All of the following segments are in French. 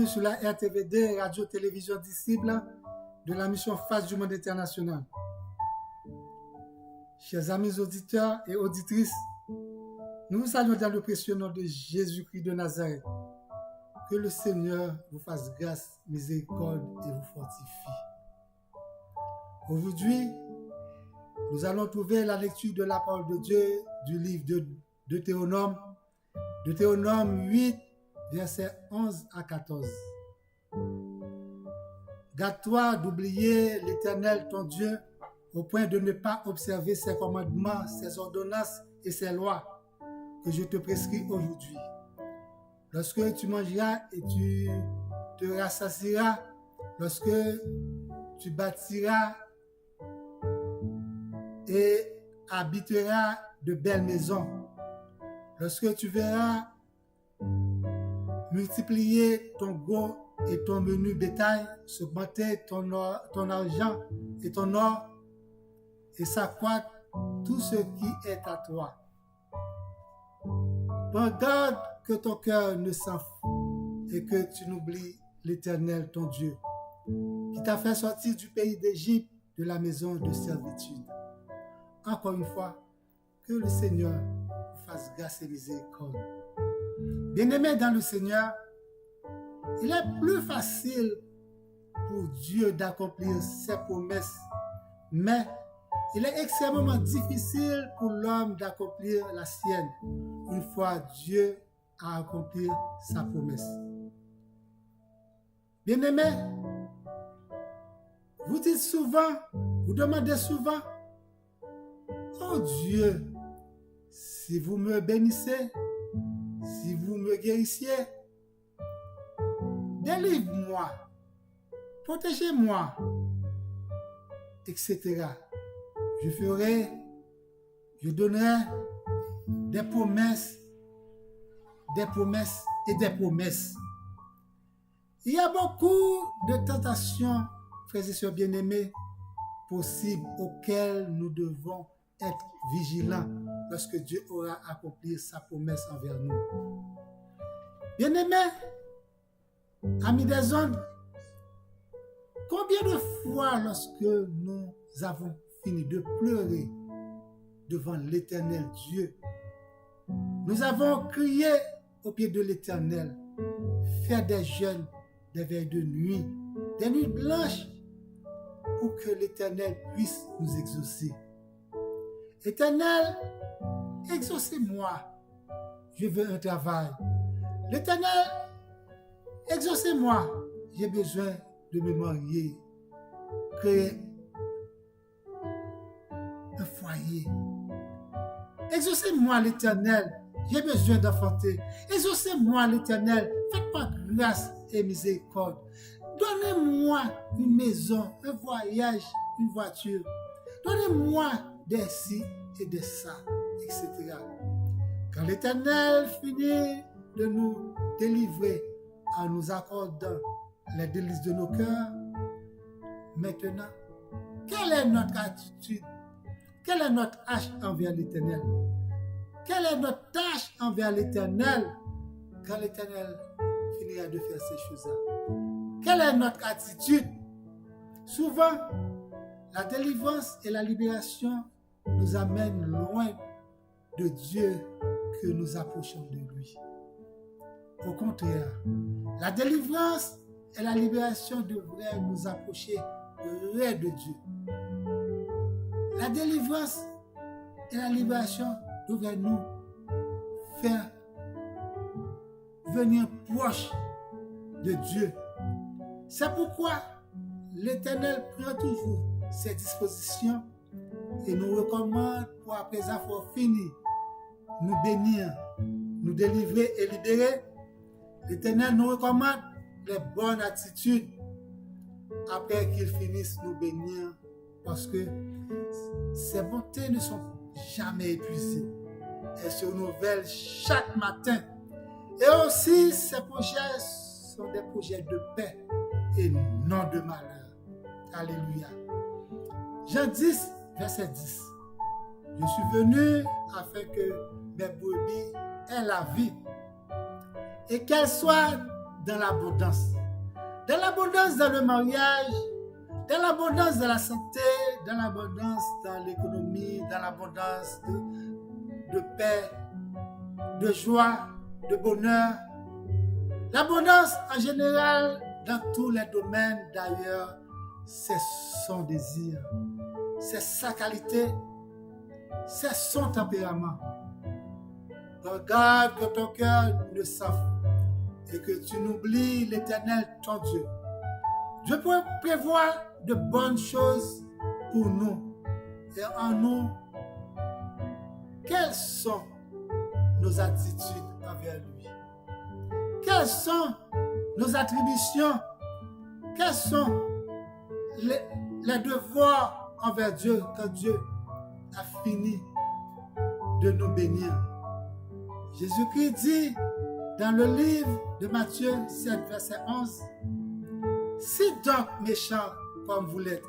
sur la RTVD, Radio-Télévision Disciple de la mission Face du Monde International. Chers amis auditeurs et auditrices, nous vous saluons dans le précieux nom de Jésus-Christ de Nazareth. Que le Seigneur vous fasse grâce, miséricorde et vous fortifie. Aujourd'hui, nous allons trouver la lecture de la parole de Dieu du livre de Deutéronome 8, versets 11 à 14. Garde-toi d'oublier l'Éternel ton Dieu au point de ne pas observer ses commandements, ses ordonnances et ses lois que je te prescris aujourd'hui. Lorsque tu mangeras et tu te rassasieras, lorsque tu bâtiras et habiteras de belles maisons, lorsque tu verras multiplier ton gros et ton menu bétail, s'augmenter ton argent et ton or, et s'accroître tout ce qui est à toi. Prends garde que ton cœur ne s'enfle et que tu n'oublies l'Éternel ton Dieu, qui t'a fait sortir du pays d'Égypte, de la maison de servitude. Encore une fois, que le Seigneur vous fasse grâce et miséricorde. Bien-aimés dans le Seigneur, il est plus facile pour Dieu d'accomplir ses promesses, mais il est extrêmement difficile pour l'homme d'accomplir la sienne une fois Dieu a accompli sa promesse. Bien-aimés, vous dites souvent, vous demandez souvent, oh Dieu, si vous me bénissez, si vous me guérissiez, délivre-moi, protégez-moi, etc. Je donnerai des promesses et des promesses. Il y a beaucoup de tentations, frères et sœurs bien-aimés, possibles auxquelles nous devons être vigilants lorsque Dieu aura accompli sa promesse envers nous. Bien-aimés, amis des ondes, combien de fois lorsque nous avons fini de pleurer devant l'Éternel Dieu, nous avons crié au pied de l'Éternel, faire des jeûnes, des veilles de nuit, des nuits blanches, pour que l'Éternel puisse nous exaucer. Éternel, exaucez-moi, je veux un travail. L'Éternel, exaucez-moi, j'ai besoin de me marier, créer un foyer. Exaucez-moi l'Éternel, j'ai besoin d'enfanter. Exaucez-moi l'Éternel, faites-moi grâce et miséricorde. Donnez-moi une maison, un voyage, une voiture. Donnez-moi des ci et des ça, etc. Quand l'Éternel finit de nous délivrer en nous accordant les délices de nos cœurs, maintenant, quelle est notre attitude? Quelle est notre tâche envers l'Éternel? Quelle est notre tâche envers l'Éternel quand l'Éternel finira de faire ces choses-là? Quelle est notre attitude? Souvent, la délivrance et la libération nous amènent loin de Dieu que nous approchons de lui. Au contraire, la délivrance et la libération devraient nous approcher près de Dieu. La délivrance et la libération devraient nous faire venir proche de Dieu. C'est pourquoi l'Éternel prend toujours ses dispositions et nous recommande pour après avoir fini, nous bénir, nous délivrer et libérer. L'Éternel nous recommande les bonnes attitudes après qu'il finisse nous bénir, parce que ses bontés ne sont jamais épuisées. Elles se renouvellent chaque matin. Et aussi, ses projets sont des projets de paix et non de malheur. Alléluia. Jean 10, verset 10. Je suis venu afin que mes brebis aient la vie et qu'elles soient dans l'abondance. dans l'abondance dans le mariage, dans l'abondance de la santé, dans l'abondance dans l'économie, dans l'abondance de paix, de joie, de bonheur. L'abondance en général dans tous les domaines d'ailleurs, c'est son désir, c'est sa qualité, c'est son tempérament. Regarde que ton cœur ne s'enfle et que tu n'oublies l'Éternel, ton Dieu. Dieu peut prévoir de bonnes choses pour nous et en nous. Quelles sont nos attitudes envers lui? Quelles sont nos attributions? Quels sont les devoirs envers Dieu quand Dieu a fini de nous bénir? Jésus-Christ dit dans le livre de Matthieu 7, verset 11, « Si donc méchants comme vous l'êtes,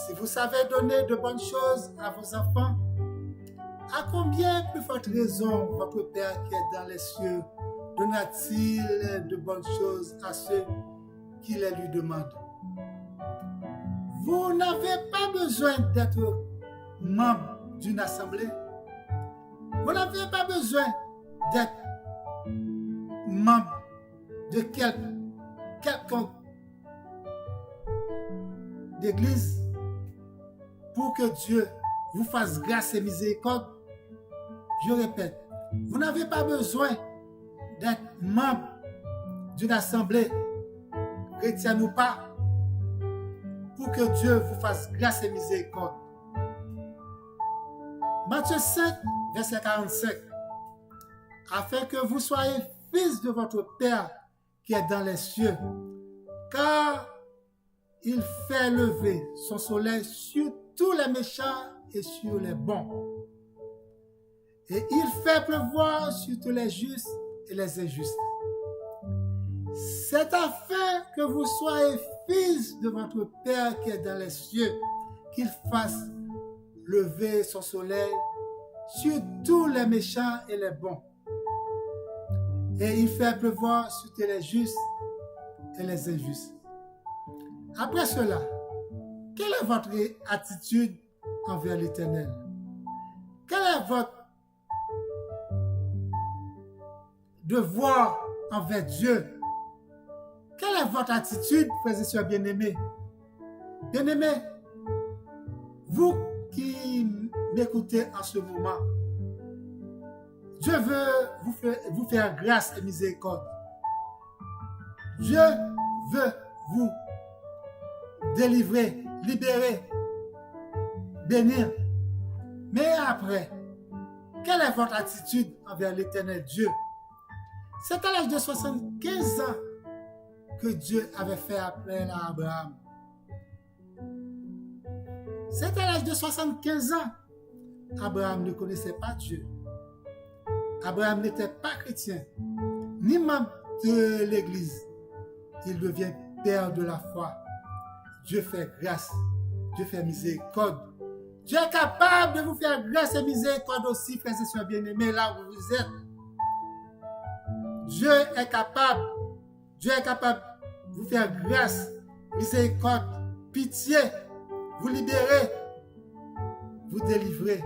si vous savez donner de bonnes choses à vos enfants, à combien plus forte raison votre Père qui est dans les cieux donnera-t-il de bonnes choses à ceux qui les lui demandent? » Vous n'avez pas besoin d'être membre d'une assemblée. Vous n'avez pas besoin d'être membre de quelconque d'église pour que Dieu vous fasse grâce et miséricorde. Je répète, vous n'avez pas besoin d'être membre d'une assemblée, chrétienne ou pas, pour que Dieu vous fasse grâce et miséricorde. Matthieu 5, verset 45. Afin que vous soyez fils de votre Père qui est dans les cieux, car il fait lever son soleil sur tous les méchants et sur les bons. Et il fait pleuvoir sur tous les justes et les injustes. C'est afin que vous soyez fils de votre Père qui est dans les cieux, qu'il fasse lever son soleil sur tous les méchants et les bons. Et il fait pleuvoir sur tous les justes et les injustes. Après cela, quelle est votre attitude envers l'Éternel? Quel est votre devoir envers Dieu? Quelle est votre attitude, frères et sœurs bien-aimés? Bien-aimés, vous qui m'écoutez en ce moment, Dieu veut vous faire grâce et miséricorde. Dieu veut vous délivrer, libérer, bénir. Mais après, quelle est votre attitude envers l'Éternel Dieu? C'est à l'âge de 75 ans que Dieu avait fait appel à Abraham. C'est à l'âge de 75 ans. Abraham ne connaissait pas Dieu. Abraham n'était pas chrétien, ni membre de l'Église. Il devient père de la foi. Dieu fait grâce. Dieu fait miséricorde. Dieu est capable de vous faire grâce et miséricorde aussi, frères et sœurs bien-aimés, là où vous êtes. Dieu est capable. Dieu est capable de vous faire grâce, miséricorde, pitié, vous libérer, vous délivrer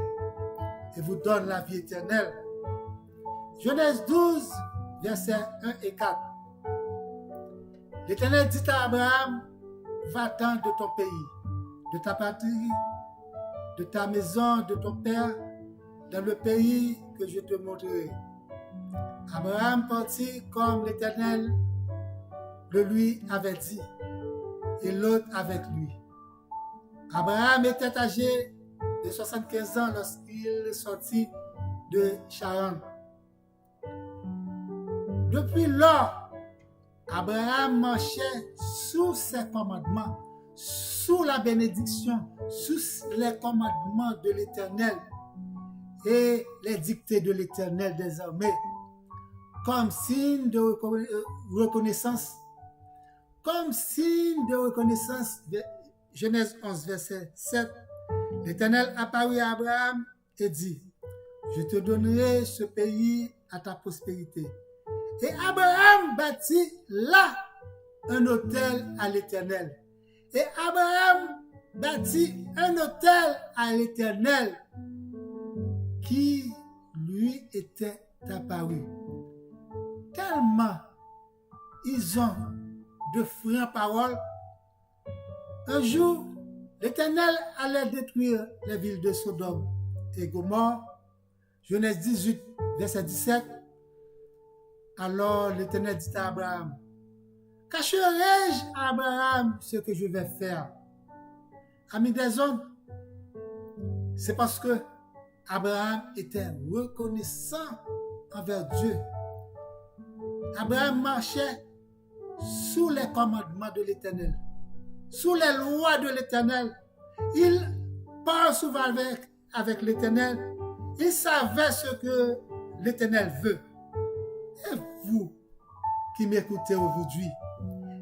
et vous donne la vie éternelle. Genèse 12, versets 1 et 4. L'Éternel dit à Abraham, va-t'en de ton pays, de ta patrie, de ta maison, de ton père, dans le pays que je te montrerai. Abraham partit comme l'Éternel le lui avait dit, et l'autre avec lui. Abraham était âgé de 75 ans lorsqu'il sortit de Charan. Depuis lors, Abraham marchait sous ses commandements, sous la bénédiction, sous les commandements de l'Éternel et les dictées de l'Éternel des armées, comme signe de reconnaissance. Comme signe de reconnaissance, Genèse 11, verset 7, l'Éternel apparut à Abraham et dit, je te donnerai ce pays à ta prospérité. Et Abraham bâtit là un autel à l'Éternel. Et Abraham bâtit un autel à l'Éternel qui lui était apparu. Tellement ils ont de francs paroles. Un jour, l'Éternel allait détruire les villes de Sodome et Gomorrhe. Genèse 18, verset 17. Alors l'Éternel dit à Abraham, cacherai-je à Abraham ce que je vais faire? Ami des hommes, c'est parce que Abraham était reconnaissant envers Dieu. Abraham marchait sous les commandements de l'Éternel, sous les lois de l'Éternel. Il parle souvent avec l'Éternel. Il savait ce que l'Éternel veut. Et vous qui m'écoutez aujourd'hui,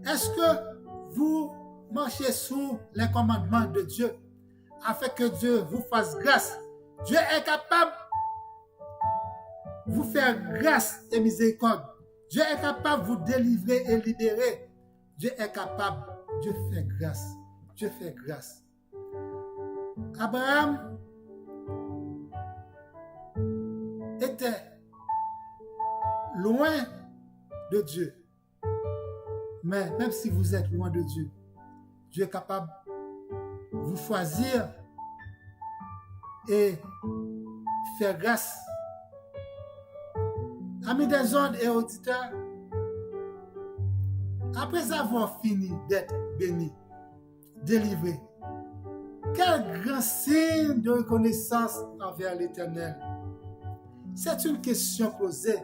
est-ce que vous marchez sous les commandements de Dieu afin que Dieu vous fasse grâce? Dieu est capable de vous faire grâce et miséricorde. Dieu est capable de vous délivrer et libérer. Dieu est capable. Dieu fait grâce. Dieu fait grâce. Abraham était loin de Dieu. Mais même si vous êtes loin de Dieu, Dieu est capable de vous choisir et faire grâce. Amis des ondes et auditeurs, après avoir fini d'être béni, délivré, quel grand signe de reconnaissance envers l'Éternel. C'est une question posée.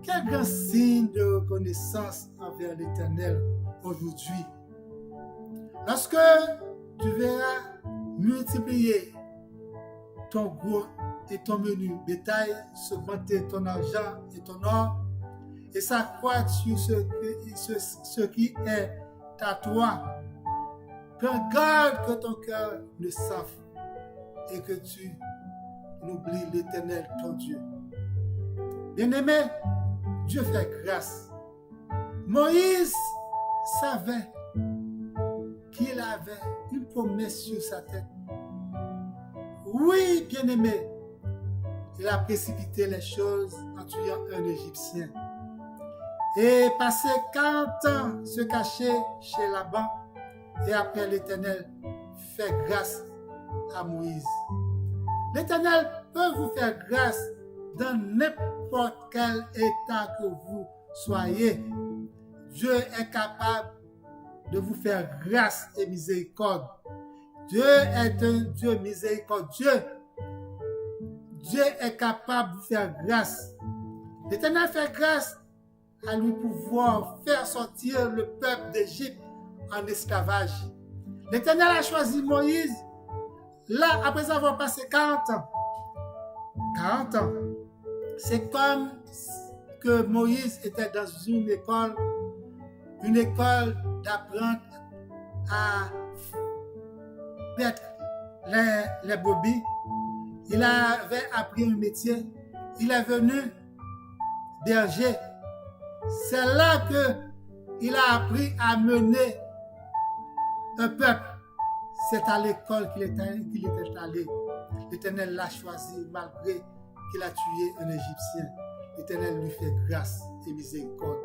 Quel grand signe de reconnaissance envers l'Éternel aujourd'hui. Lorsque tu verras multiplier ton gros et ton menu bétail, s'augmenter ton argent et ton or, et s'accroître sur ce qui est à toi, prends garde que ton cœur ne s'enfle et que tu n'oublies l'Éternel, ton Dieu. Bien-aimé, Dieu fait grâce. Moïse savait qu'il avait une promesse sur sa tête. Oui, bien-aimé, il a précipité les choses en tuant un Égyptien. Et passé 40 ans se cacher chez Laban, et après l'Éternel fait grâce à Moïse. L'Éternel peut vous faire grâce dans n'importe quel état que vous soyez. Dieu est capable de vous faire grâce et miséricorde. Dieu est un Dieu miséricordieux. Dieu est capable de vous faire grâce. L'Éternel fait grâce à lui pouvoir faire sortir le peuple d'Égypte en esclavage. L'Éternel a choisi Moïse, là, après avoir passé 40 ans. 40 ans. C'est comme que Moïse était dans une école d'apprendre à paître les brebis. Il avait appris un métier. Il est venu berger. C'est là qu'il a appris à mener un peuple. C'est à l'école qu'il était allé. L'Éternel l'a choisi malgré qu'il a tué un Égyptien. L'Éternel lui fait grâce et miséricorde.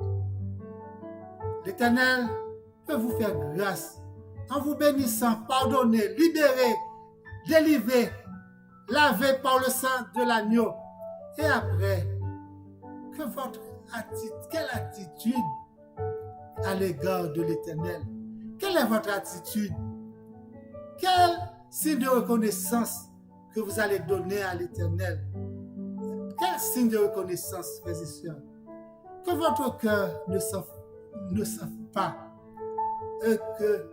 L'Éternel peut vous faire grâce en vous bénissant, pardonner, libérer, délivrer, laver par le sang de l'agneau. Et après, quelle attitude à l'égard de l'Éternel? Quelle est votre attitude? Quel signe de reconnaissance que vous allez donner à l'Éternel? Quel signe de reconnaissance, frères et sœurs? Que votre cœur ne s'enfle pas et que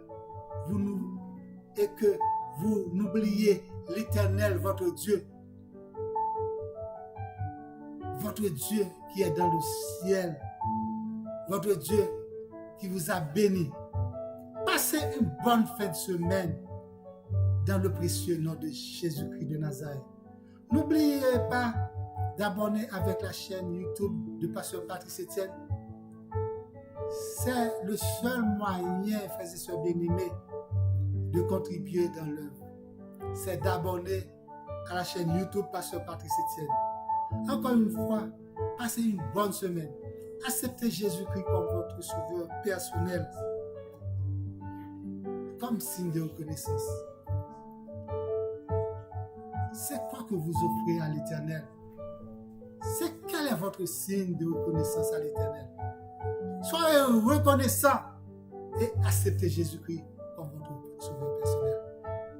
vous n'oubliez l'Éternel, votre Dieu. Votre Dieu qui est dans le ciel. Votre Dieu qui vous a béni. Passez une bonne fin de semaine dans le précieux nom de Jésus-Christ de Nazareth. N'oubliez pas d'abonner avec la chaîne YouTube de Pasteur Patrice Etienne C'est le seul moyen, frères et sœurs bien-aimés, de contribuer dans l'œuvre. C'est d'abonner à la chaîne YouTube Pasteur Patrice Etienne. Encore une fois, passez une bonne semaine. Acceptez Jésus-Christ comme votre sauveur personnel, comme signe de reconnaissance. C'est quoi que vous offrez à l'Éternel? Quel est votre signe de reconnaissance à l'Éternel? Soyez reconnaissant et acceptez Jésus-Christ comme votre sauveur personnel.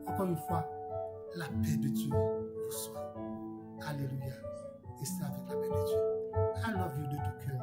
Encore une fois, la paix de Dieu vous soit. Alléluia. Et c'est avec la paix de Dieu. I love you de tout cœur.